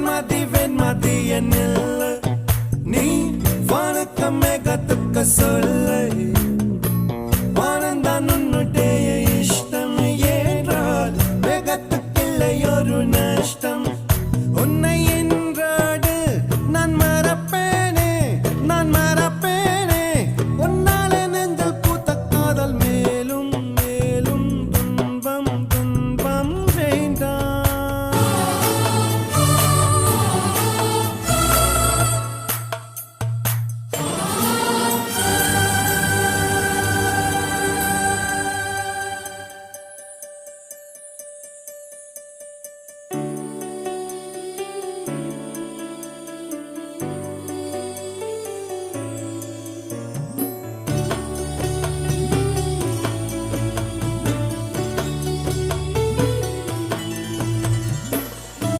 வெண்மதி என்னில் நீ வணக்கம் மேகத்துக்க சொல்லை வானந்தான் உன்னுடைய இஷ்டம் என்றால் மேகத்துக்கில்லை ஒரு நஷ்டம் உன்னை